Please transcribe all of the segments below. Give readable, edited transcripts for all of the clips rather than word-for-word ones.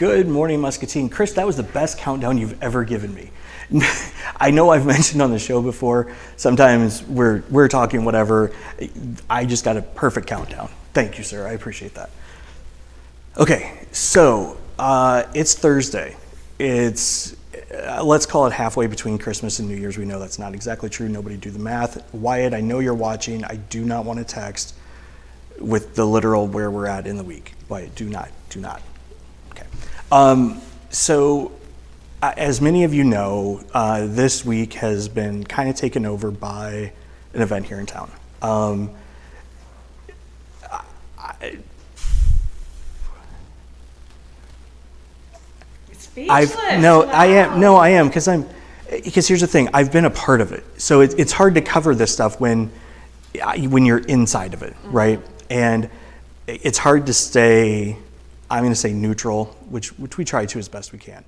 Good morning, Muscatine. Chris, that was the best countdown you've ever given me. I know I've mentioned on the show before, sometimes we're talking whatever. I just got a perfect countdown. Thank you, sir. I appreciate that. Okay, so it's Thursday. It's, let's call it halfway between Christmas and New Year's. We know that's not exactly true. Nobody do the math. Wyatt, I know you're watching. I do not want to text with the literal where we're at in the week. Wyatt, do not. Okay. So as many of you know, this week has been kind of taken over by an event here in town. I am because here's the thing. I've been a part of it, so it's hard to cover this stuff when you're inside of it, right? And it's hard to stay, I'm going to say neutral, which we try to as best we can.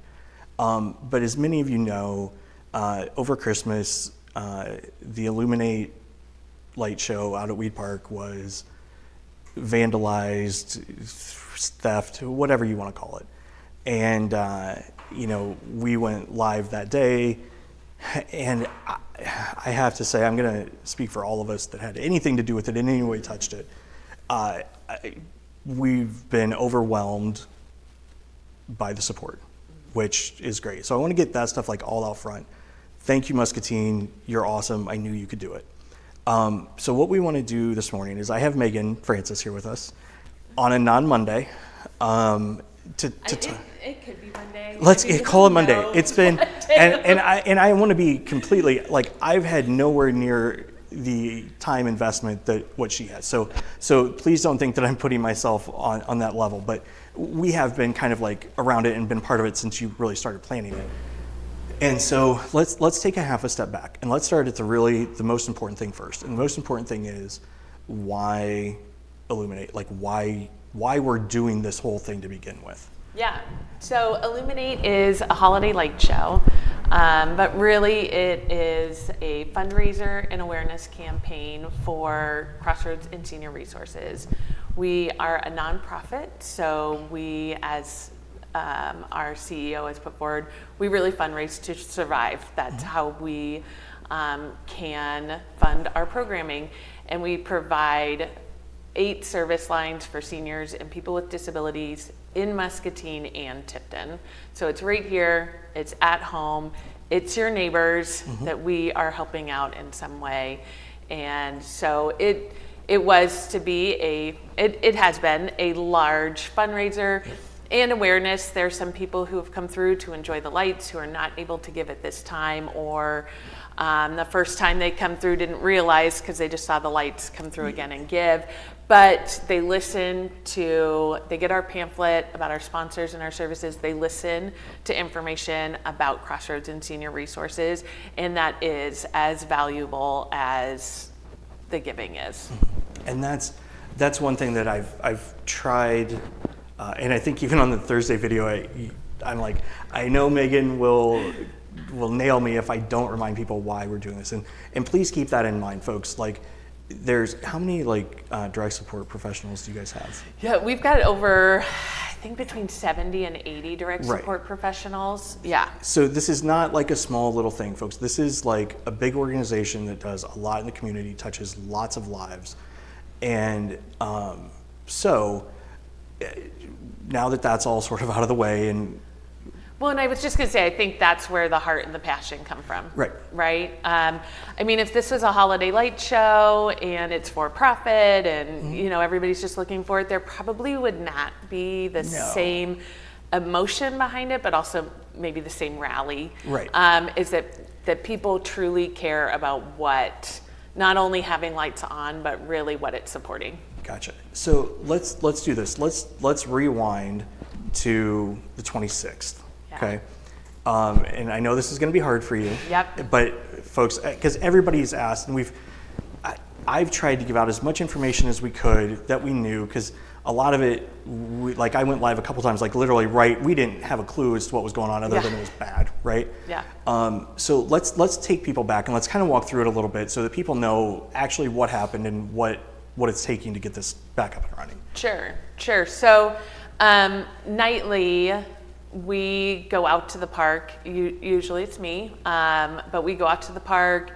But as many of you know, over Christmas, the Illuminate light show out at Weed Park was vandalized, theft, whatever you want to call it. And, we went live that day. And I have to say, I'm going to speak for all of us that had anything to do with it, in any way touched it. We've been overwhelmed by the support, which is great. So I want to get that stuff all out front. Thank you, Muscatine. You're awesome. I knew you could do it. So what we want to do this morning is I have Megan Francis here with us on a non-Monday. It could be Monday. Let's call it Monday. It's been, and I want to be completely, I've had nowhere near the time investment that what she has. So please don't think that I'm putting myself on that level, but we have been kind of around it and been part of it since you really started planning it. And so let's take a half a step back and let's start at the most important thing first. And the most important thing is why Illuminate, why we're doing this whole thing to begin with. Yeah, so Illuminate is a holiday light show, but really it is a fundraiser and awareness campaign for Crossroads and Senior Resources. We are a nonprofit, so we, as our CEO has put forward, we really fundraise to survive. That's how we can fund our programming, and we provide 8 service lines for seniors and people with disabilities in Muscatine and Tipton. So it's right here, it's at home, it's your neighbors that we are helping out in some way. And so it has been a large fundraiser and awareness. There's some people who have come through to enjoy the lights who are not able to give at this time, or the first time they come through didn't realize because they just saw the lights come through again and give. But they they get our pamphlet about our sponsors and our services. They listen to information about Crossroads and Senior Resources, and that is as valuable as the giving is. And that's one thing that I've tried, and I think even on the Thursday video, I'm like, I know Megan will nail me if I don't remind people why we're doing this. And please keep that in mind, folks. There's how many direct support professionals do you guys have? Yeah, we've got over, I think, between 70 and 80 direct support professionals. Yeah. So this is not a small little thing, folks. This is a big organization that does a lot in the community, touches lots of lives. And so now that that's all sort of out of the way, and I was just going to say, I think that's where the heart and the passion come from. Right? If this was a holiday light show and it's for profit and, everybody's just looking for it, there probably would not be the same emotion behind it, but also maybe the same rally. Right. Is that people truly care about what, not only having lights on, but really what it's supporting. Gotcha. So let's do this. Let's rewind to the 26th. Okay. And I know this is going to be hard for you. Yep. But folks, because everybody's asked, and I've tried to give out as much information as we could that we knew, because a lot of it, I went live a couple times, literally we didn't have a clue as to what was going on other than it was bad, right? Yeah. So let's take people back and let's kind of walk through it a little bit so that people know actually what happened and what it's taking to get this back up and running. Sure. So nightly, we go out to the park. Usually it's me, but we go out to the park.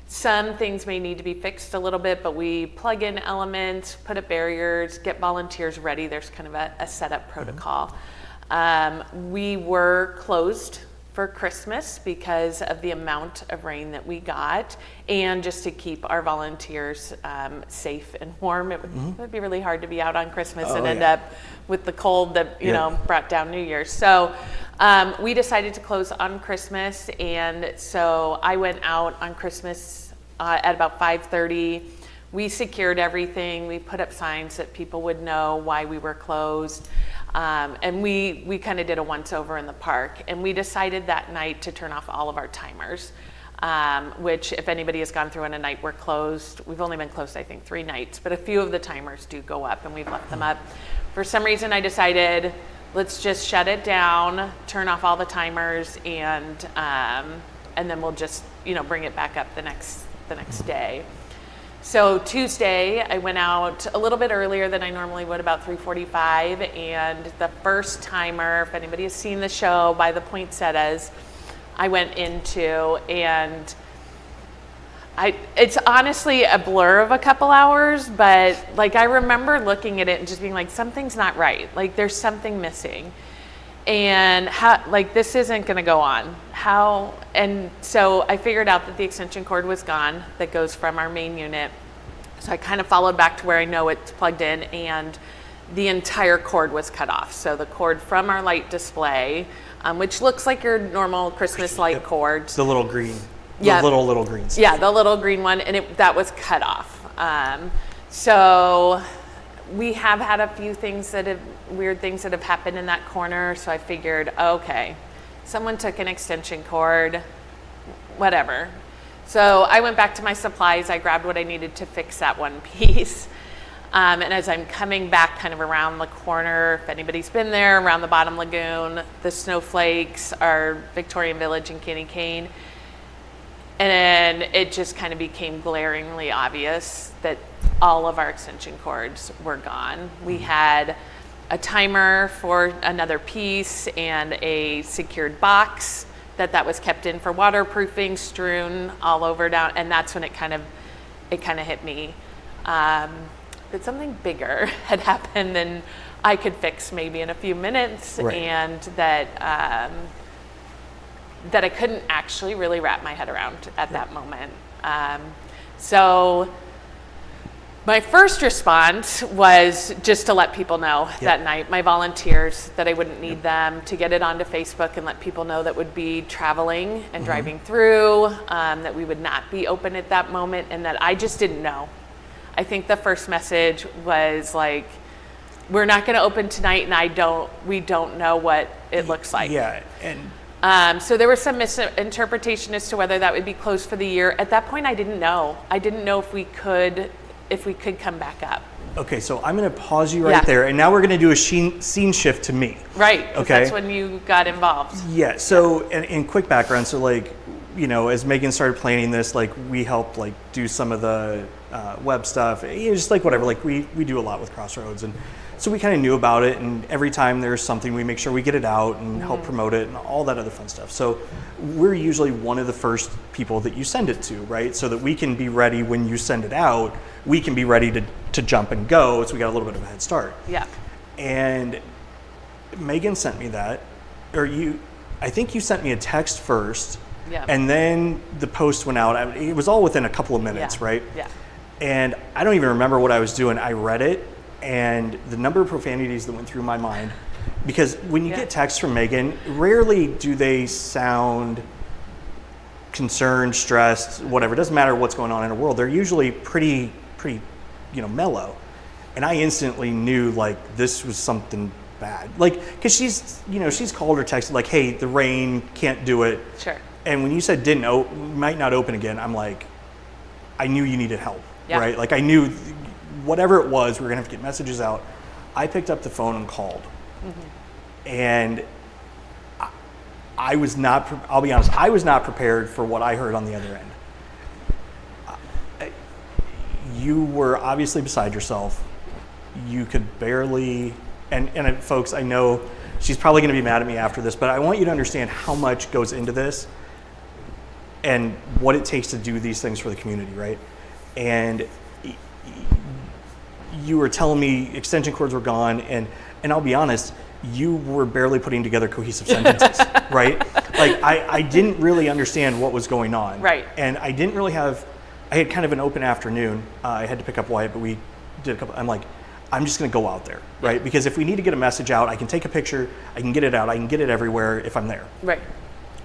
Some things may need to be fixed a little bit, but we plug in elements, put up barriers, get volunteers ready. There's kind of a setup protocol. We were closed for Christmas because of the amount of rain that we got, and just to keep our volunteers safe and warm. It would be really hard to be out on Christmas and end up with the cold that you know brought down New Year's. So we decided to close on Christmas, and so I went out on Christmas at about 5:30. We secured everything. We put up signs that people would know why we were closed. And we kind of did a once over in the park, and we decided that night to turn off all of our timers, which if anybody has gone through on a night we're closed, we've only been closed I think 3 nights, but a few of the timers do go up and we've left them up. For some reason I decided let's just shut it down, turn off all the timers, and then we'll just bring it back up the next day. So Tuesday, I went out a little bit earlier than I normally would, about 3:45, and the first timer, if anybody has seen the show, by the poinsettias, I went into, and it's honestly a blur of a couple hours, but like I remember looking at it and just being like, something's not right. Like there's something missing. And this isn't going to go on. And so I figured out that the extension cord was gone that goes from our main unit. So I kind of followed back to where I know it's plugged in, and the entire cord was cut off. So the cord from our light display, which looks like your normal Christmas light cord. The little green. The little green stuff. Yeah, the little green one, and that was cut off. So we have had a few weird things that have happened in that corner, so I figured, okay, someone took an extension cord, whatever. So I went back to my supplies, I grabbed what I needed to fix that one piece. And as I'm coming back kind of around the corner, if anybody's been there, around the bottom lagoon, the snowflakes are Victorian Village and Candy Cane. And it just kind of became glaringly obvious that all of our extension cords were gone. We had a timer for another piece and a secured box that was kept in for waterproofing, strewn all over down, and that's when it kind of hit me that something bigger had happened than I could fix maybe in a few minutes, right. And that I couldn't actually really wrap my head around at that moment. So my first response was just to let people know that night, my volunteers, that I wouldn't need them, to get it onto Facebook and let people know that would be traveling and driving through, that we would not be open at that moment, and that I just didn't know. I think the first message was like, we're not going to open tonight, and we don't know what it looks like. Yeah, and so there was some misinterpretation as to whether that would be closed for the year. At that point, I didn't know. I didn't know if we could come back up. Okay, so I'm going to pause you right there, and now we're going to do a scene shift to me. Right, because okay. That's when you got involved. Yeah, so and quick background, so as Megan started planning this, we helped do some of the web stuff, just whatever, we do a lot with Crossroads, and so we kind of knew about it, and every time there's something, we make sure we get it out and help promote it and all that other fun stuff. So we're usually one of the first people that you send it to, right? So that we can be ready when you send it out, we can be ready to jump and go, so we got a little bit of a head start. Yeah. And Megan sent me that, I think you sent me a text first, and then the post went out. It was all within a couple of minutes, right? Yeah. And I don't even remember what I was doing. I read it, and the number of profanities that went through my mind, because when you get texts from Megan, rarely do they sound concerned, stressed, whatever. It doesn't matter what's going on in the world. They're usually pretty mellow. And I instantly knew this was something bad. Because she's called or texted hey, the rain, can't do it. Sure. And when you said might not open again, I'm I knew you needed help, right? I knew whatever it was, we were gonna have to get messages out. I picked up the phone and called. And I was not, I'll be honest, I was not prepared for what I heard on the other end. You were obviously beside yourself. You could barely, and folks, I know she's probably going to be mad at me after this, but I want you to understand how much goes into this and what it takes to do these things for the community, right? And you were telling me extension cords were gone, and I'll be honest, you were barely putting together cohesive sentences, right? Like I didn't really understand what was going on. Right. And I didn't really I had kind of an open afternoon. I had to pick up Wyatt, but we did a couple, I'm like, I'm just gonna go out there, right? Because if we need to get a message out, I can take a picture, I can get it out, I can get it everywhere if I'm there. Right.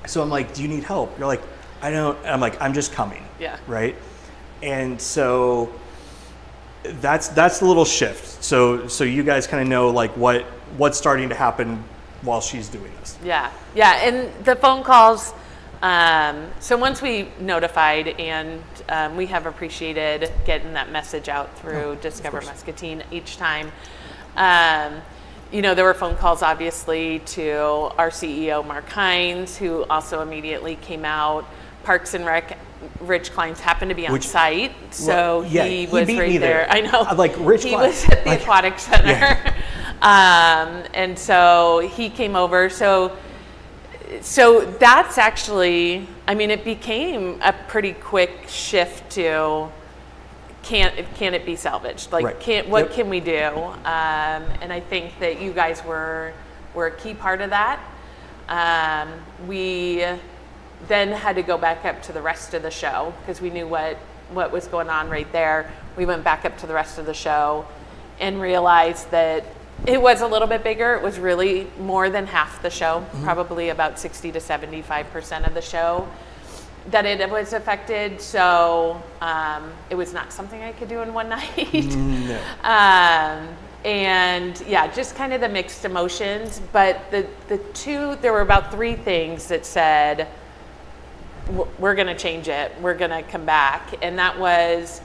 So I'm like, do you need help? You're like, I don't, and I'm like, I'm just coming. Yeah. Right? And so that's the little shift. So you guys kind of know like what's starting to happen while she's doing this. Yeah, and the phone calls, so once we notified, and we have appreciated getting that message out through Discover Muscatine each time. There were phone calls obviously to our CEO, Mark Hines, who also immediately came out. Parks and Rec, Rich Klein's happened to be on site, so he was right there. I know. Like Rich he Klein. was at the aquatic center. Yeah. And so he came over. So that's actually, it became a pretty quick shift to can it be salvaged? Like, right. What can we do? And I think that you guys were a key part of that. We then had to go back up to the rest of the show because we knew what was going on right there. We went back up to the rest of the show and realized that it was a little bit bigger. It was really more than half the show, probably about 60 to 75% of the show that it was affected. So it was not something I could do in one night. No. And yeah, just kind of the mixed emotions. But there were about 3 things that said, we're going to change it. We're going to come back. And that was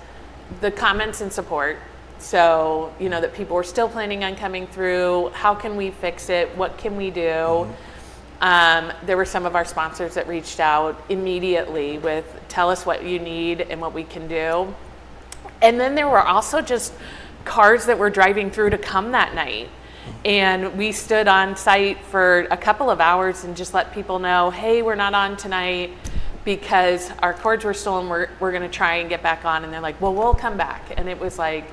the comments and support. So, that people were still planning on coming through. How can we fix it? What can we do? There were some of our sponsors that reached out immediately with, tell us what you need and what we can do. And then there were also just cars that were driving through to come that night. And we stood on site for a couple of hours and just let people know, hey, we're not on tonight because our cords were stolen. We're going to try and get back on. And they're like, well, we'll come back. And it was like,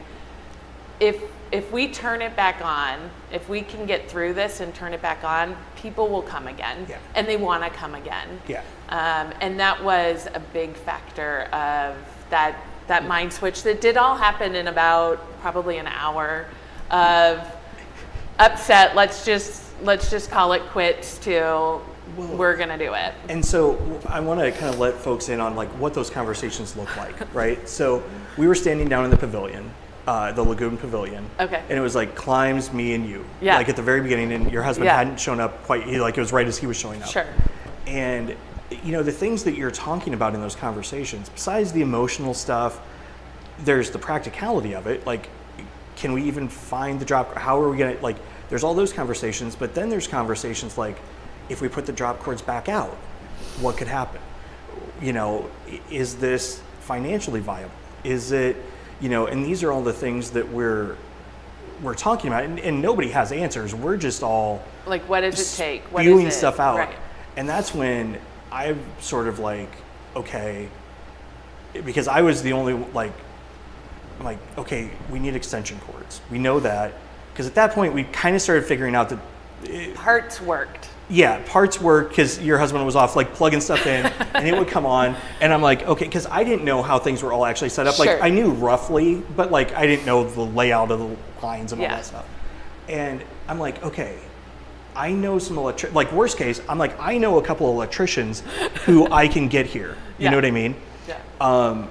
if we turn it back on, if we can get through this and turn it back on, people will come again. Yeah. And they want to come again. Yeah. And that was a big factor of that mind switch that did all happen in about probably an hour of upset. Let's just call it quits to we're going to do it. And so I want to kind of let folks in on like what those conversations look like, right? So we were standing down in the pavilion, the Lagoon Pavilion. Okay. And it was like Climbs, me, and you. Yeah. Like at the very beginning, and your husband hadn't shown up quite, it was right as he was showing up. Sure. And, the things that you're talking about in those conversations, besides the emotional stuff, there's the practicality of it. Like, can we even find the drop? How are we going to, like, there's all those conversations, but then there's conversations like, if we put the drop cords back out, what could happen? Is this financially viable? Is it, and these are all the things that we're talking about, and nobody has answers. We're just all like, what does it take? What spewing is it? Stuff out. Right. And that's when I'm sort of like, okay, because I was the only, like, I'm like, okay, we need extension cords. We know that. Because at that point, we kind of started figuring out that parts worked. Yeah, parts worked because your husband was off, like, plugging stuff in, and it would come on. And I'm like, okay, because I didn't know how things were all actually set up. Sure. Like, I knew roughly, but, like, I didn't know the layout of the lines and all that stuff. And I'm like, okay, I know some like, worst case, I'm like, I know a couple of electricians who I can get here. You know what I mean? Yeah.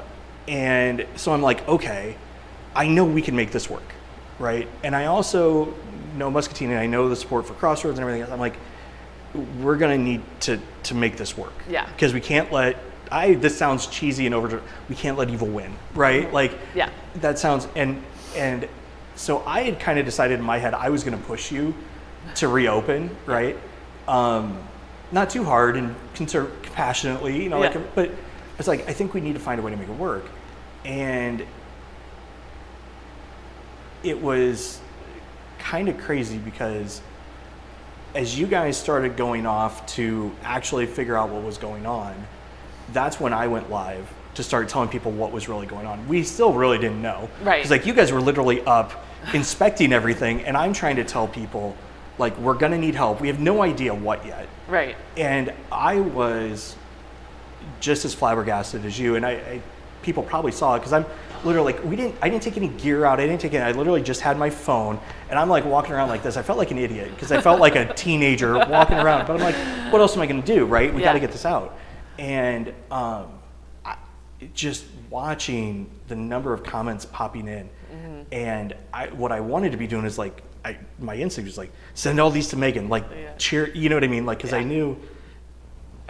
And so I'm like, okay, I know we can make this work, right? And I also know Muscatine, and I know the support for Crossroads and everything else. I'm like, we're gonna need to make this work. Yeah. Because we can't let, this sounds cheesy and over, we can't let evil win, right? Like, yeah. That sounds, and so I had kind of decided in my head I was gonna push you to reopen, right? Not too hard and compassionately, like, but it's like, I think we need to find a way to make it work. And it was kind of crazy because as you guys started going off to actually figure out what was going on, that's when I went live to start telling people what was really going on. We still really didn't know. Right. Because like you guys were literally up inspecting everything, and I'm trying to tell people, like, we're gonna need help. We have no idea what yet. Right. And I was just as flabbergasted as you, and I people probably saw it because I'm literally like, I didn't take any gear out. I literally just had my phone, and I'm like walking around like this. I felt like an idiot because I felt like a teenager walking around. But I'm like, what else am I going to do, right? We got to get this out. And just watching the number of comments popping in, and what I wanted to be doing is like, my instinct was like, send all these to Megan, like cheer, you know what I mean? Like, because I knew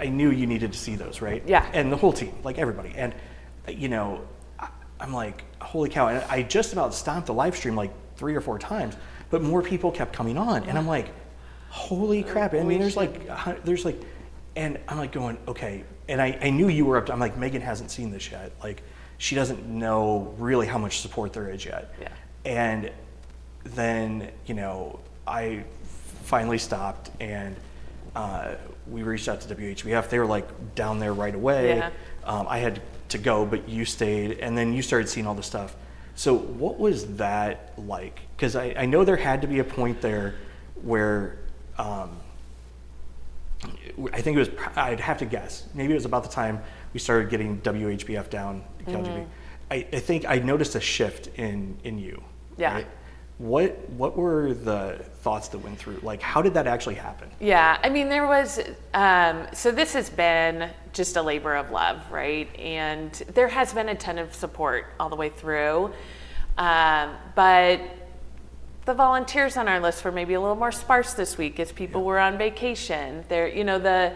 you needed to see those, right? Yeah. And the whole team, like everybody. And, you know, I'm like, holy cow. And I just about stopped the live stream like 3 or 4 times, but more people kept coming on. And I'm like, holy crap. I mean, there's like, and I'm like going, okay. And I knew you were up to, I'm like, Megan hasn't seen this yet. Like, she doesn't know really how much support there is yet. Yeah. And then, you know, I finally stopped, and we reached out to WHBF. They were like down there right away. Yeah. I had to go, but you stayed, and then you started seeing all the stuff. So what was that like? Because I know there had to be a point there where I think it was, I'd have to guess, maybe it was about the time we started getting WHBF down in KLGB. I think I noticed a shift in you. Yeah. Right? What were the thoughts that went through? Like, how did that actually happen? Yeah, I mean, there was, so this has been just a labor of love, right? And there has been a ton of support all the way through. But the volunteers on our list were maybe a little more sparse this week as people were on vacation. There, you know, the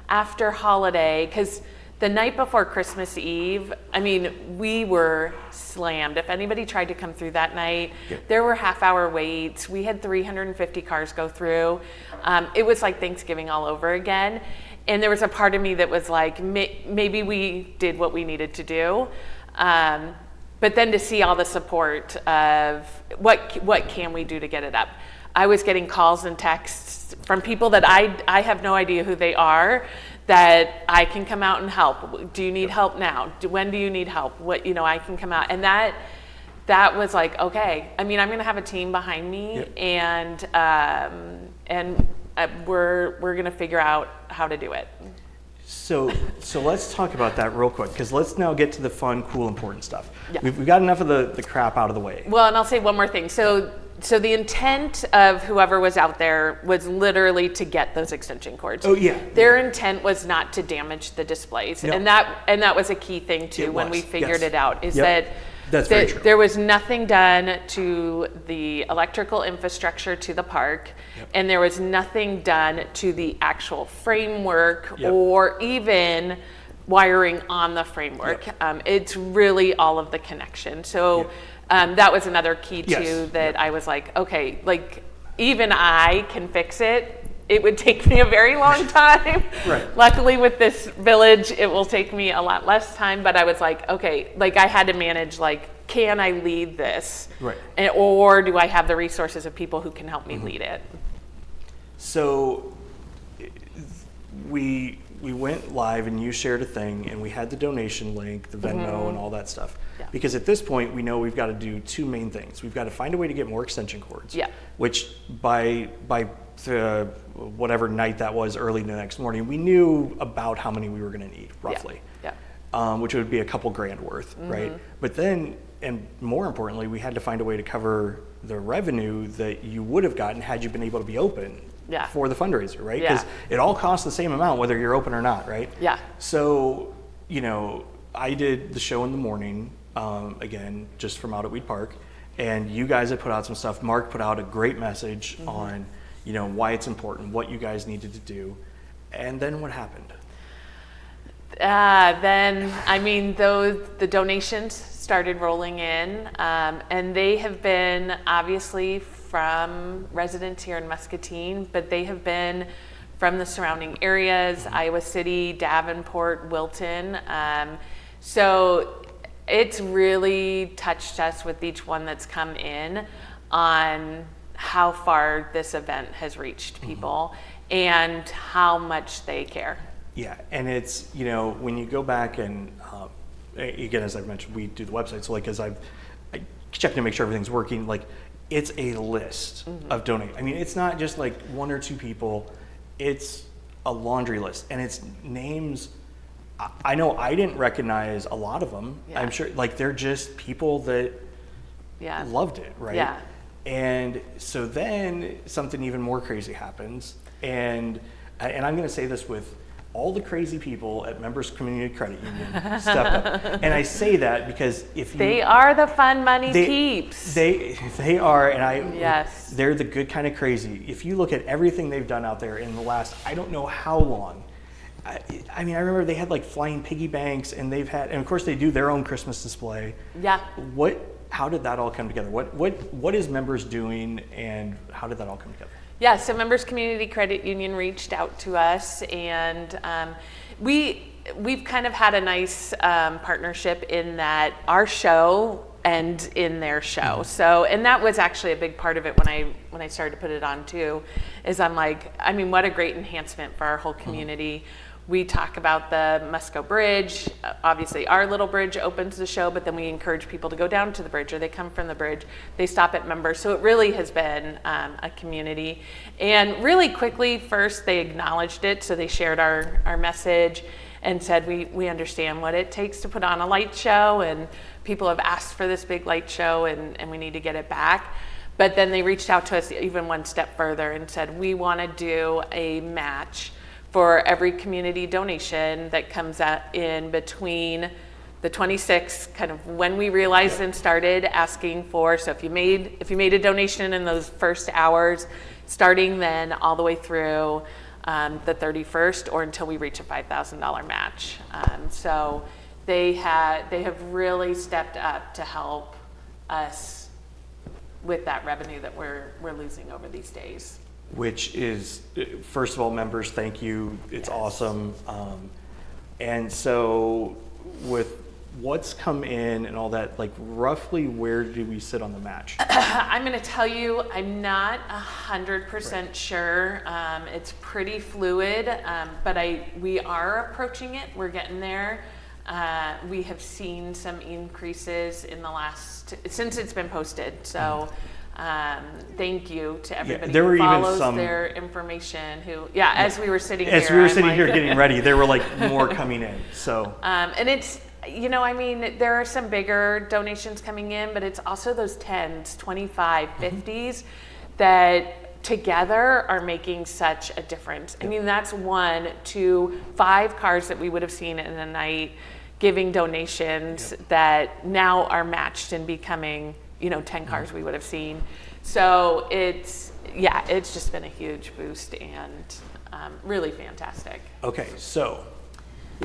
after holiday, because the night before Christmas Eve, I mean, we were slammed. If anybody tried to come through that night, there were half-hour waits. We had 350 cars go through. It was like Thanksgiving all over again. And there was a part of me that was like, maybe we did what we needed to do. But then to see all the support of what can we do to get it up? I was getting calls and texts from people that I have no idea who they are, that I can come out and help. Do you need help now? When do you need help? What, you know, I can come out. And that was like, okay. I mean, I'm going to have a team behind me, and we're going to figure out how to do it. So let's talk about that real quick, because let's now get to the fun, cool, important stuff. Yeah. We've got enough of the crap out of the way. Well, and I'll say one more thing. So the intent of whoever was out there was literally to get those extension cords. Oh yeah. Their intent was not to damage the displays, No. and that was a key thing too when we figured it out. Is that That's very true. there was nothing done to the electrical infrastructure to the park, and there was nothing done to the actual framework or even wiring on the framework. It's really all of the connection. So. That was another key too, that I was like, okay, like even I can fix it. It would take me a very long time. Right. Luckily with this village, it will take me a lot less time, but I was like, okay, like I had to manage, like, can I lead this? Right. Or do I have the resources of people who can help me lead it? So we went live, and you shared a thing, and we had the donation link, the Venmo, and all that stuff. Yeah. Because at this point, we know we've got to do 2 main things. We've got to find a way to get more extension cords. Yeah. Which by whatever night that was, early the next morning, we knew about how many we were going to need, roughly. Yeah. Which would be a couple grand worth, right? But then, and more importantly, we had to find a way to cover the revenue that you would have gotten had you been able to be open. Yeah. For the fundraiser, right? Because it all costs the same amount whether you're open or not, right? Yeah. So, you know, I did the show in the morning, again, just from out at Weed Park, and you guys had put out some stuff. Mark put out a great message on, you know, why it's important, what you guys needed to do, and then what happened? Then, I mean, the donations started rolling in, and they have been obviously from residents here in Muscatine, but they have been from the surrounding areas, Iowa City, Davenport, Wilton. So it's really touched us with each one that's come in on how far this event has reached people and how much they care. Yeah, and it's, you know, when you go back and, again, as I've mentioned, we do the website, so like as I check to make sure everything's working, like it's a list of donate. I mean, it's not just like one or two people, it's a laundry list, and it's names. I know I didn't recognize a lot of them. Yeah. I'm sure, like they're just people that loved it, right? Yeah. And so then something even more crazy happens, and I'm going to say this with all the crazy people at Members Community Credit Union step up. And I say that because if you... They are the fun money peeps. They are, and they're the good kind of crazy. If you look at everything they've done out there in the last, I don't know how long. I mean, I remember they had like flying piggy banks, and they've had, and of course they do their own Christmas display. Yeah. How did that all come together? What is Members doing, and how did that all come together? Yeah, so Members Community Credit Union reached out to us, and we've kind of had a nice partnership in that our show and in their show. So, and that was actually a big part of it when I started to put it on too, is I'm like, I mean, what a great enhancement for our whole community. We talk about the Musco Bridge. Obviously, our little bridge opens the show, but then we encourage people to go down to the bridge, or they come from the bridge. They stop at Members. So it really has been a community. And really quickly, first, they acknowledged it. So they shared our message and said, we understand what it takes to put on a light show, and people have asked for this big light show, and we need to get it back. But then they reached out to us even one step further and said, we want to do a match for every community donation that comes in between the 26th, kind of when we realized and started asking for. So if you made a donation in those first hours, starting then all the way through the 31st, or until we reach a $5,000 match. So they have really stepped up to help us with that revenue that we're losing over these days. Which is, first of all, Members, thank you. It's awesome. And so with what's come in and all that, like roughly where do we sit on the match? I'm going to tell you, I'm not 100% sure. It's pretty fluid, but we are approaching it. We're getting there. We have seen some increases in the since it's been posted. So. Thank you to everybody who follows their information. As we were sitting here. As we were sitting here getting ready, there were like more coming in. So. And it's, I mean, there are some bigger donations coming in, but it's also those 10s, 25, 50s that together are making such a difference. I mean, that's 1 to 5 cars that we would have seen in a night giving donations that now are matched and becoming 10 cars we would have seen. So it's just been a huge boost and really fantastic. Okay, so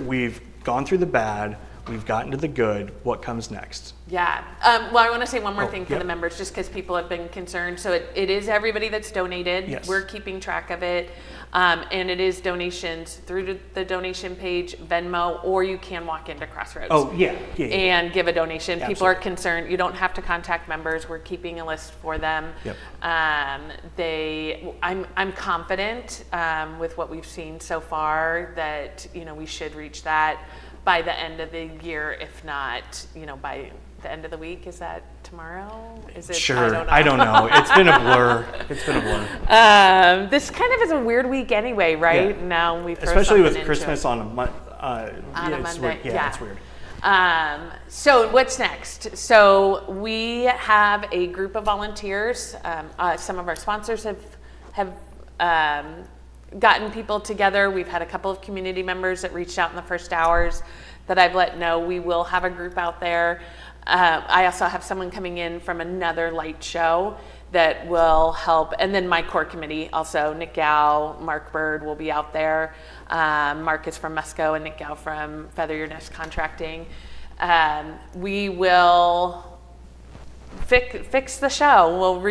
we've gone through the bad, we've gotten to the good. What comes next? Yeah. Well, I want to say one more thing for the members, just because people have been concerned. So it is everybody that's donated. Yes. We're keeping track of it. And it is donations through the donation page, Venmo, or you can walk into Crossroads. Oh, yeah. And give a donation. Absolutely. People are concerned. You don't have to contact members. We're keeping a list for them. Yep. I'm confident with what we've seen so far that we should reach that by the end of the year, if not by the end of the week. Is that tomorrow? Is it? Sure. I don't know. It's been a blur. This kind of is a weird week anyway, right? Yeah. Now we throw especially with into Christmas it. on a Monday. It's weird. Yeah, it's weird. So what's next? So we have a group of volunteers. Some of our sponsors have gotten people together. We've had a couple of community members that reached out in the first hours that I've let know we will have a group out there. I also have someone coming in from another light show that will help. And then my core committee also, Nick Gow, Mark Bird will be out there. Mark is from Musco and Nick Gow from Feather Your Nest Contracting. We will fix the show. We'll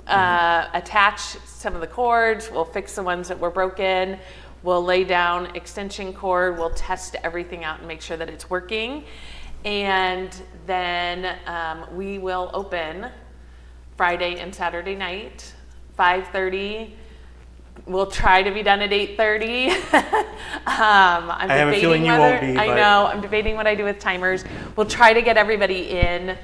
attach some of the cords. We'll fix the ones that were broken. We'll lay down extension cord. We'll test everything out and make sure that it's working. And then we will open Friday and Saturday night, 5:30. We'll try to be done at 8:30. I have a feeling you won't be. I know. I'm debating what I do with timers. We'll try to get everybody in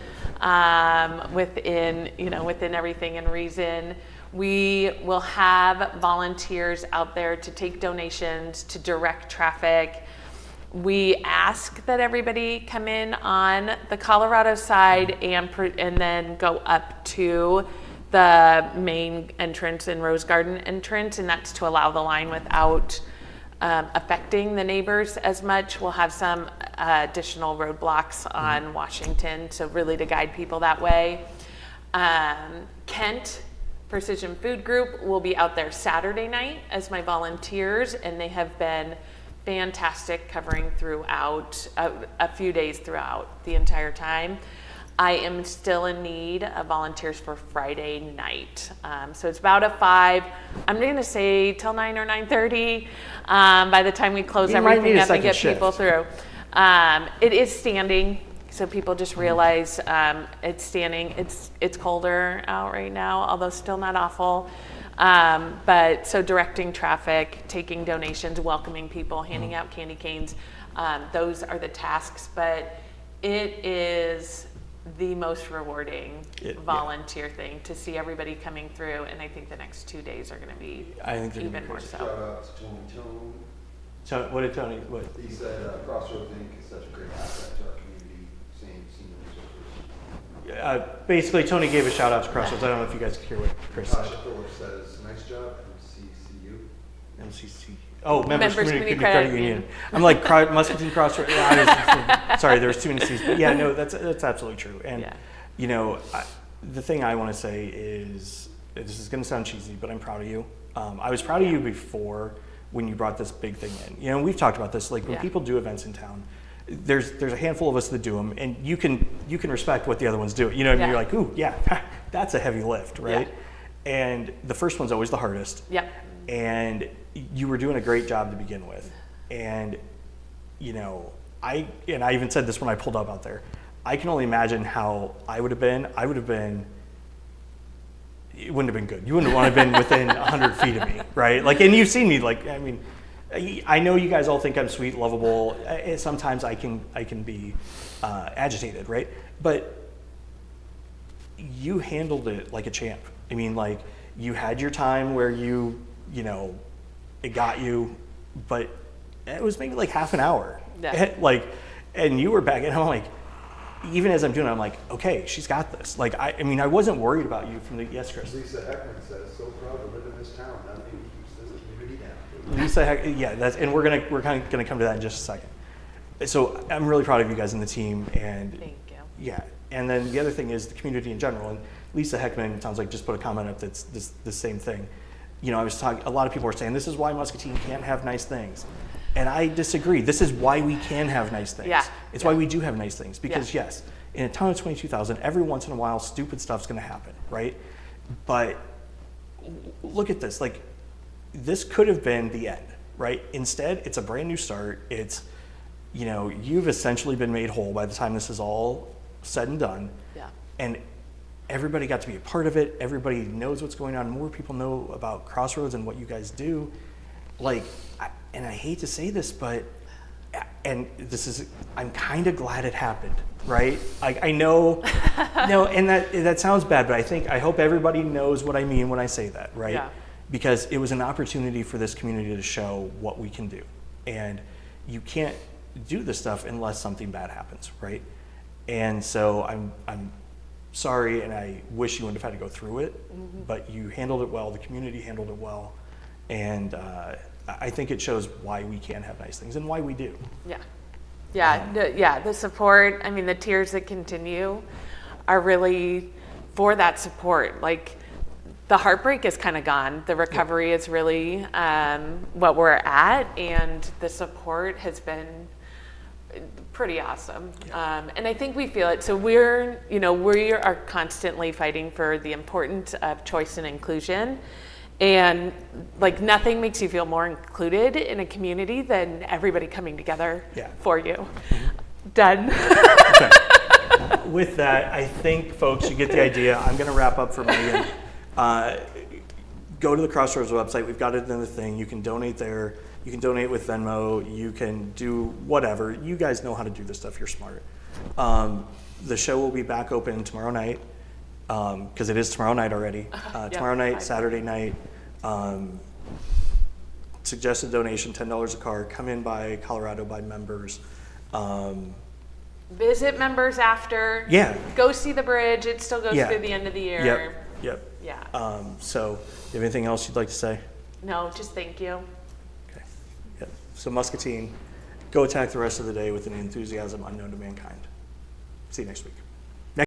within everything in reason. We will have volunteers out there to take donations, to direct traffic. We ask that everybody come in on the Colorado side and then go up to the main entrance and Rose Garden entrance, and that's to allow the line without affecting the neighbors as much. We'll have some additional roadblocks on Washington, so really to guide people that way. Kent Precision Food Group will be out there Saturday night as my volunteers, and they have been fantastic covering throughout a few days throughout the entire time. I am still in need of volunteers for Friday night. So it's about a 5, I'm going to say till 9 or 9:30 by the time we close everything up and get people through. It is standing, so people just realize it's standing. It's colder out right now, although still not awful. But so directing traffic, taking donations, welcoming people, handing out candy canes, those are the tasks. But it is the most rewarding volunteer thing to see everybody coming through, and I think the next 2 days are going to be even more so. Shout out to Tony. So what did Tony? What? He said Crossroads Inc. is such a great asset to our community, senior resources. Basically, Tony gave a shout out to Crossroads. I don't know if you guys could hear what Chris said. Tasha Phillips says, nice job, MCCU. MCC. Oh, Members Community Credit Union. I'm like Muscatine Crossroads. Sorry, there was too many C's. But yeah, no, that's absolutely true. And you know, the thing I want to say is, this is going to sound cheesy, but I'm proud of you. I was proud of you before when you brought this big thing in. You know, we've talked about this. Like when people do events in town, there's a handful of us that do them, and you can respect what the other ones do. You know, you're like, ooh, yeah, that's a heavy lift, right? Yeah. And the first one's always the hardest. Yep. And you were doing a great job to begin with. And, you know, I even said this when I pulled up out there. I can only imagine how I would have been. It wouldn't have been good. You wouldn't want to have been within 100 feet of me, right? Like, and you've seen me, like, I mean, I know you guys all think I'm sweet, lovable. Sometimes I can be agitated, right? But you handled it like a champ. I mean, like, you had your time where you know, it got you, but it was maybe like half an hour. Yeah. Like, and you were back, and I'm like, even as I'm doing it, I'm like, okay, she's got this. Like, I mean, I wasn't worried about you from the, yes, Chris? Lisa Heckman says, so proud to live in this town. Nothing keeps this community down. Lisa Heckman, yeah, and we're kind of gonna come to that in just a second. So I'm really proud of you guys and the team, and thank you. Yeah, and then the other thing is the community in general, and Lisa Heckman sounds like just put a comment up that's the same thing. You know, I was talking, a lot of people are saying, this is why Muscatine can't have nice things. And I disagree. This is why we can have nice things. Yeah. It's why we do have nice things. Because yes, in a town of 22,000, every once in a while, stupid stuff's gonna happen, right? But look at this, like, this could have been the end, right? Instead, it's a brand new start. It's, you know, you've essentially been made whole by the time this is all said and done. Yeah. And everybody got to be a part of it. Everybody knows what's going on. More people know about Crossroads and what you guys do. Like, and I hate to say this, but, and this is, I'm kind of glad it happened, right? I know, no, and that sounds bad, but I hope everybody knows what I mean when I say that, right? Yeah. Because it was an opportunity for this community to show what we can do. And you can't do this stuff unless something bad happens, right? And so I'm sorry, and I wish you wouldn't have had to go through it, but you handled it well, the community handled it well, and I think it shows why we can have nice things and why we do. Yeah. The support, I mean, the tears that continue are really for that support. Like, the heartbreak is kind of gone. The recovery is really what we're at, and the support has been pretty awesome. And I think we feel it. So we are constantly fighting for the importance of choice and inclusion. And like, nothing makes you feel more included in a community than everybody coming together for you. Done. Okay. with that, I think, folks, you get the idea. I'm going to wrap up for Megan. Go to the Crossroads website. We've got it in the thing. You can donate there. You can donate with Venmo. You can do whatever. You guys know how to do this stuff. You're smart. The show will be back open tomorrow night, because it is tomorrow night already. Tomorrow night, Saturday night. Suggested donation, $10 a card. Come in by Colorado by members. Visit members after. Yeah. Go see the bridge. It still goes Yeah. through the end of the year. Yep. Yeah. So, you have anything else you'd like to say? No, just thank you. Okay. Yep. So Muscatine, go attack the rest of the day with an enthusiasm unknown to mankind. See you next week.